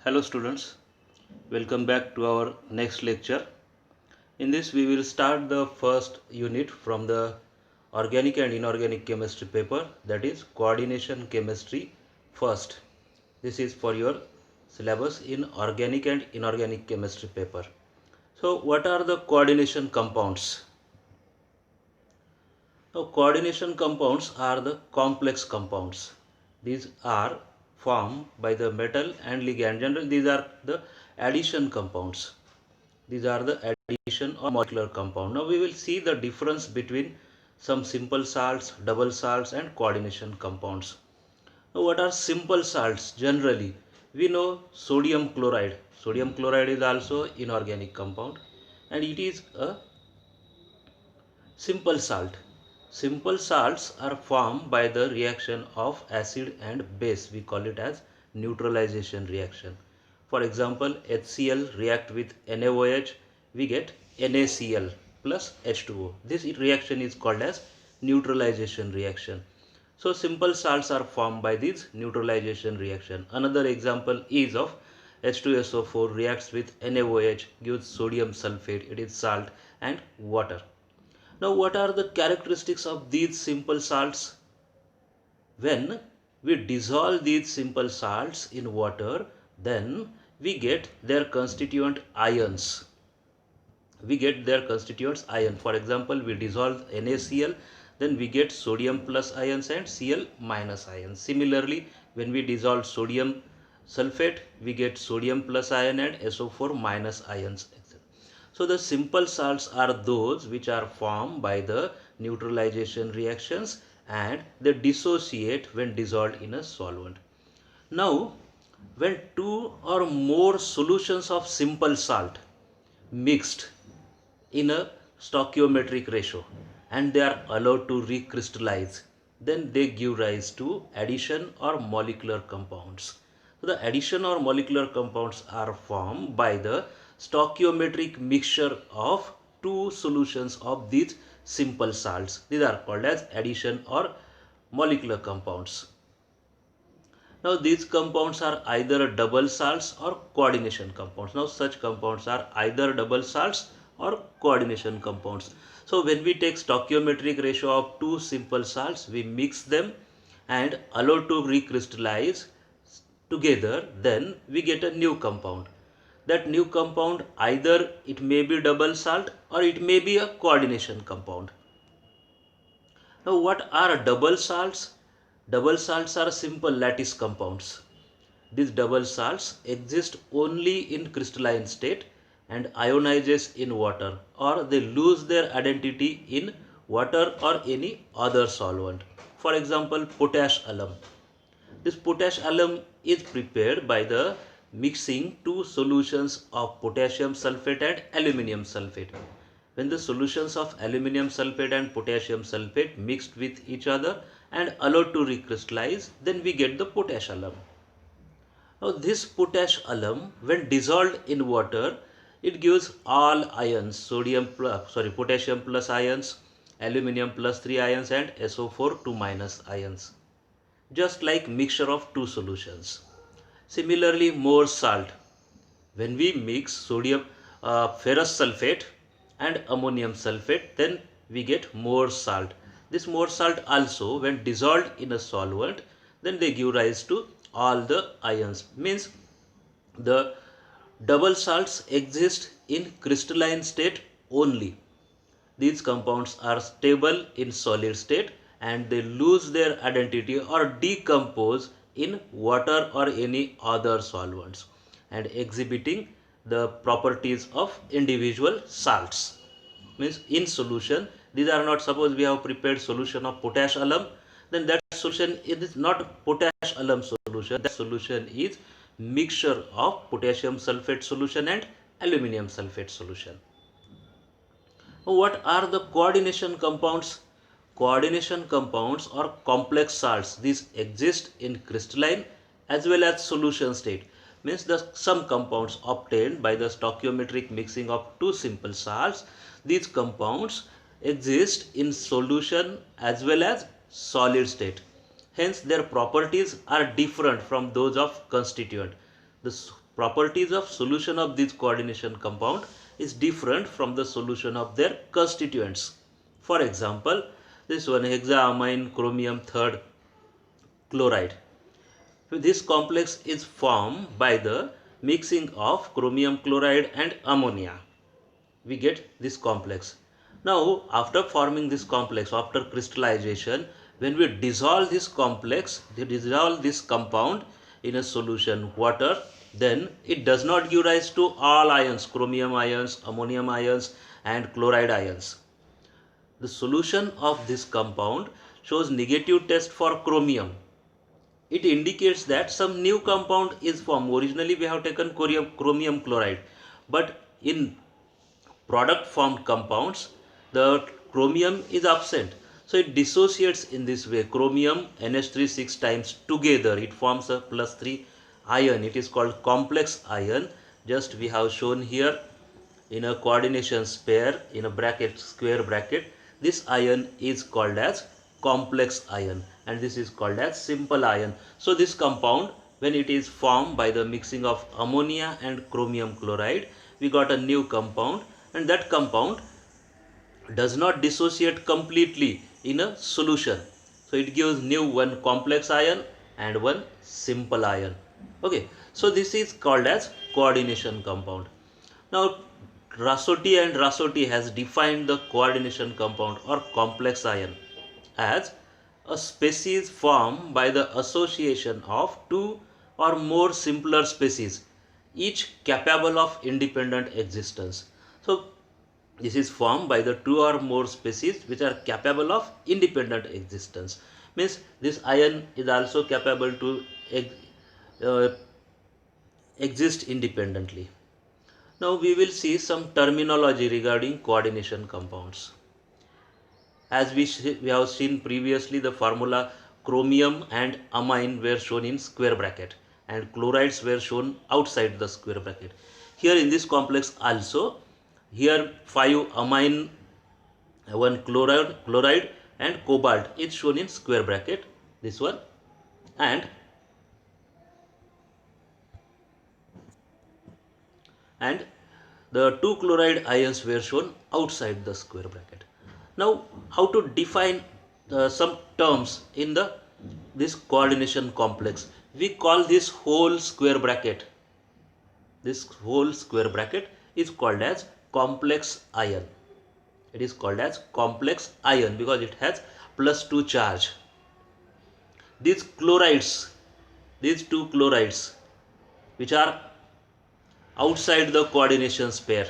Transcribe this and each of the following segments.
Hello students, welcome back to our next lecture. In this we will start the first unit from the organic and inorganic chemistry paper, that is coordination chemistry first. This is for your syllabus in organic and inorganic chemistry paper. So what are the coordination compounds? Now coordination compounds are the complex compounds. These are formed by the metal and ligand. Generally these are the addition compounds. These are the addition or molecular compound. Now we will see the difference between some simple salts, double salts and coordination compounds. Now what are simple salts? Generally we know sodium chloride. Sodium chloride is also inorganic compound and it is a simple salt. Simple salts are formed by the reaction of acid and base. We call it as neutralization reaction. For example, HCl react with NaOH, we get NaCl plus H2O. This reaction is called as neutralization reaction. So simple salts are formed by this neutralization reaction. Another example is of H2SO4 reacts with NaOH, gives sodium sulfate, it is salt, and water. Now what are the characteristics of these simple salts? When we dissolve these simple salts in water, then we get their constituent ions. We get their constituents ion. For example, we dissolve NaCl, then we get sodium plus ions and Cl minus ions. Similarly, when we dissolve sodium sulfate, we get sodium plus ion and SO4 minus ions. So the simple salts are those which are formed by the neutralization reactions and they dissociate when dissolved in a solvent. Now, when two or more solutions of simple salt mixed in a stoichiometric ratio and they are allowed to recrystallize, then they give rise to addition or molecular compounds. So the addition or molecular compounds are formed by the stoichiometric mixture of two solutions of these simple salts. These are called as addition or molecular compounds. Now these compounds are either double salts or coordination compounds. Now such compounds are either double salts or coordination compounds. So when we take stoichiometric ratio of two simple salts, we mix them and allow to recrystallize together, then we get a new compound. That new compound, either it may be double salt or it may be a coordination compound. Now what are double salts? Double salts are simple lattice compounds. These double salts exist only in crystalline state and ionizes in water, or they lose their identity in water or any other solvent. For example, potash alum. This potash alum is prepared by the mixing two solutions of potassium sulfate and aluminium sulfate. When the solutions of aluminium sulfate and potassium sulfate mixed with each other and allowed to recrystallize, then we get the potash alum. Now this potash alum, when dissolved in water, it gives all ions, potassium plus ions, aluminium plus 3 ions and SO4 2 minus ions, just like mixture of two solutions. Similarly, more salt. When we mix ferrous sulfate and ammonium sulfate, then we get more salt. This more salt also, when dissolved in a solvent, then they give rise to all the ions. Means the double salts exist in crystalline state only. These compounds are stable in solid state and they lose their identity or decompose in water or any other solvents and exhibiting the properties of individual salts. Means in solution, these are not, suppose we have prepared solution of potash alum, then that solution is not potash alum solution, that solution is mixture of potassium sulfate solution and aluminium sulfate solution. What are the coordination compounds? Coordination compounds are complex salts. These exist in crystalline as well as solution state. Means some compounds obtained by the stoichiometric mixing of two simple salts. These compounds exist in solution as well as solid state. Hence their properties are different from those of constituent. The properties of solution of this coordination compound is different from the solution of their constituents. For example, this one hexaamine chromium third chloride. This complex is formed by the mixing of chromium chloride and ammonia. We get this complex. Now, after forming this complex, after crystallization, when we dissolve this complex, we dissolve this compound in a solution water, then it does not give rise to all ions, chromium ions, ammonium ions and chloride ions. The solution of this compound shows negative test for chromium. It indicates that some new compound is formed. Originally we have taken chromium chloride, but in product formed compounds the chromium is absent, so it dissociates in this way. Chromium NH3 6 times together, it forms a +3 ion. It is called complex ion. Just we have shown here in a coordination pair in a bracket, square bracket. This ion is called as complex ion and this is called as simple ion. So this compound, when it is formed by the mixing of ammonia and chromium chloride, we got a new compound, and that compound does not dissociate completely in a solution. So it gives new one complex ion and one simple ion. Okay, so this is called as coordination compound. Now Rasoti and Rasoti has defined the coordination compound or complex ion as a species formed by the association of two or more simpler species, each capable of independent existence. So this is formed by the two or more species which are capable of independent existence. Means this ion is also capable to uh, exist independently. Now we will see some terminology regarding coordination compounds. As we have seen previously, the formula chromium and amine were shown in square bracket and chlorides were shown outside the square bracket. Here in this complex also, here 5 amine, 1 chloride and cobalt is shown in square bracket, this one, and the 2 chloride ions were shown outside the square bracket. Now how to define some terms in this coordination complex? We call this whole square bracket. This whole square bracket is called as complex ion. It is called as complex ion because it has +2 charge. These chlorides, these 2 chlorides which are outside the coordination pair,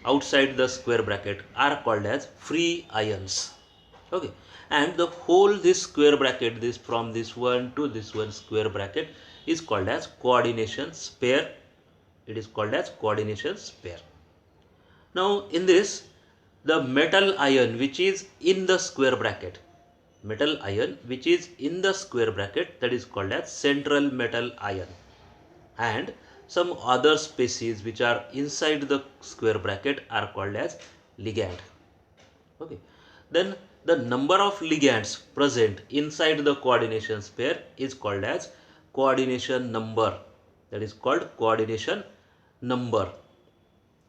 outside the square bracket, are called as free ions. Okay, and the whole this square bracket, this from this one to this one square bracket, is called as coordination pair. It is called as coordination pair. Now in this, the metal ion which is in the square bracket, metal ion which is in the square bracket, that is called as central metal ion, and some other species which are inside the square bracket are called as ligand. Okay, then the number of ligands present inside the coordination pair is called as coordination number. That is called coordination number.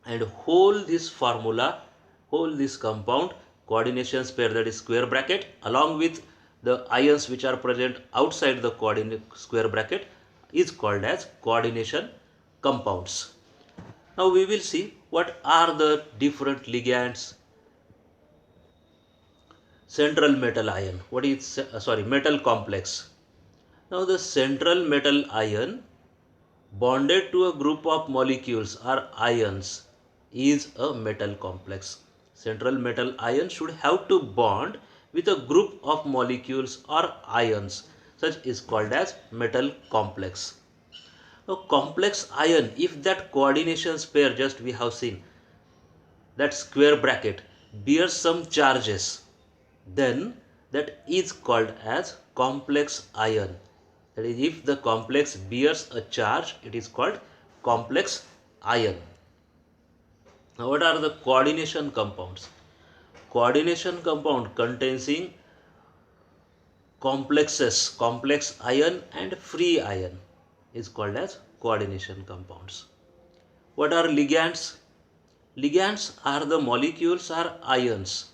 And whole this formula, whole this compound, coordination pair, that is square bracket, along with the ions which are present outside the coordinate square bracket, is called as coordination compounds. Now we will see what are the different ligands. Central metal ion, what is metal complex. Now the central metal ion bonded to a group of molecules or ions is a metal complex. Central metal ion should have to bond with a group of molecules or ions, such is called as metal complex. A complex ion, if that coordination pair just we have seen, that square bracket bears some charges, then that is called as complex ion. That is, if the complex bears a charge, it is called complex ion. Now what are the coordination compounds? Coordination compound containing complexes, complex ion and free ion, is called as coordination compounds. What are ligands? Ligands are the molecules or ions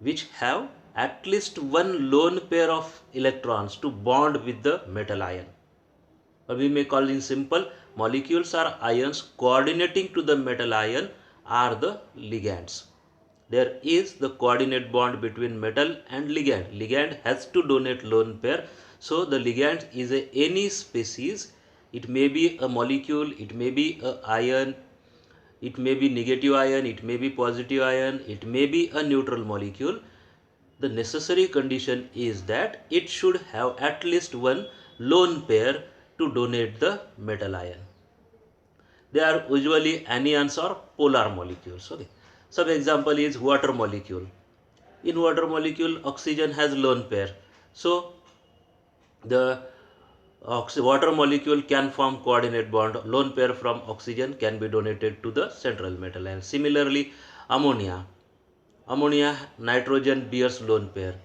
which have at least one lone pair of electrons to bond with the metal ion. Or we may call in simple, molecules or ions coordinating to the metal ion are the ligands. There is the coordinate bond between metal and ligand. Ligand has to donate lone pair. So the ligand is any species. It may be a molecule, it may be a ion, it may be negative ion, it may be positive ion, it may be a neutral molecule. The necessary condition is that it should have at least one lone pair to donate the metal ion. They are usually anions or polar molecules. Okay. Some example is water molecule. In water molecule, oxygen has lone pair. So the water molecule can form coordinate bond. Lone pair from oxygen can be donated to the central metal ion. Similarly, ammonia. Ammonia, nitrogen bears lone pair.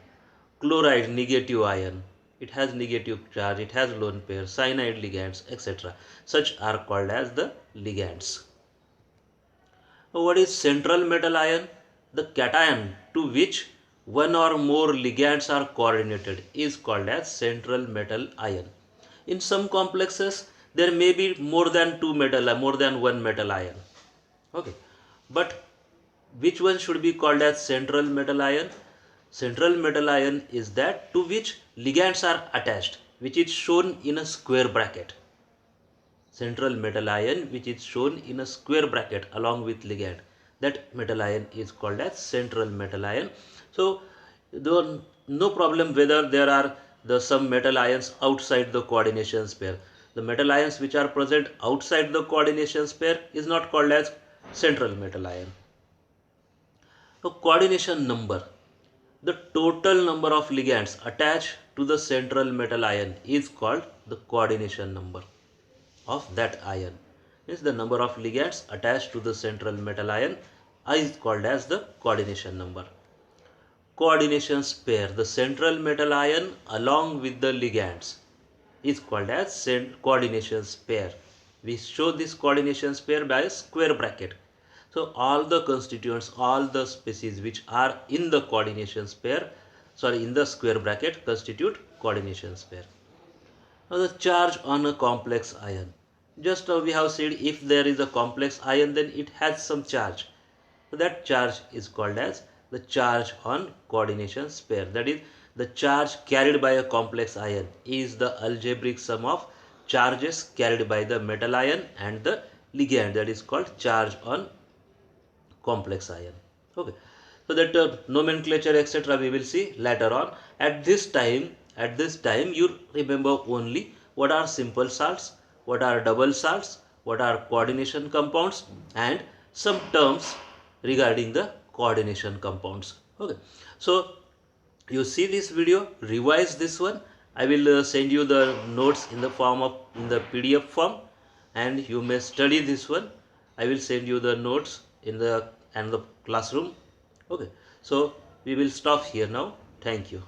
Chloride, negative ion. It has negative charge, it has lone pair. Cyanide ligands, etc. Such are called as the ligands. What is central metal ion? The cation to which one or more ligands are coordinated is called as central metal ion. In some complexes, there may be more than one metal ion. Okay, but which one should be called as central metal ion? Central metal ion is that to which ligands are attached, which is shown in a square bracket. Central metal ion which is shown in a square bracket along with ligand, that metal ion is called as central metal ion. So no problem whether there are some metal ions outside the coordination pair. The metal ions which are present outside the coordination pair is not called as central metal ion. So coordination number, the total number of ligands attached to the central metal ion is called the coordination number of that ion. Means the number of ligands attached to the central metal ion is called as the coordination number. Coordination pair, the central metal ion along with the ligands is called as coordination pair. We show this coordination pair by a square bracket. So all the constituents, all the species which are in the coordination pair, in the square bracket constitute coordination pair. Now the charge on a complex ion. Just we have said if there is a complex ion, then it has some charge. So that charge is called as the charge on coordination pair. That is, the charge carried by a complex ion is the algebraic sum of charges carried by the metal ion and the ligand. That is called charge on complex ion. Okay. So that nomenclature etc. we will see later on. At this time you remember only what are simple salts, what are double salts, what are coordination compounds, and some terms regarding the coordination compounds. Okay. So you see this video, revise this one. I will send you the notes in the PDF form, and you may study this one. I will send you the notes in the classroom. Okay, so we will stop here now. Thank you.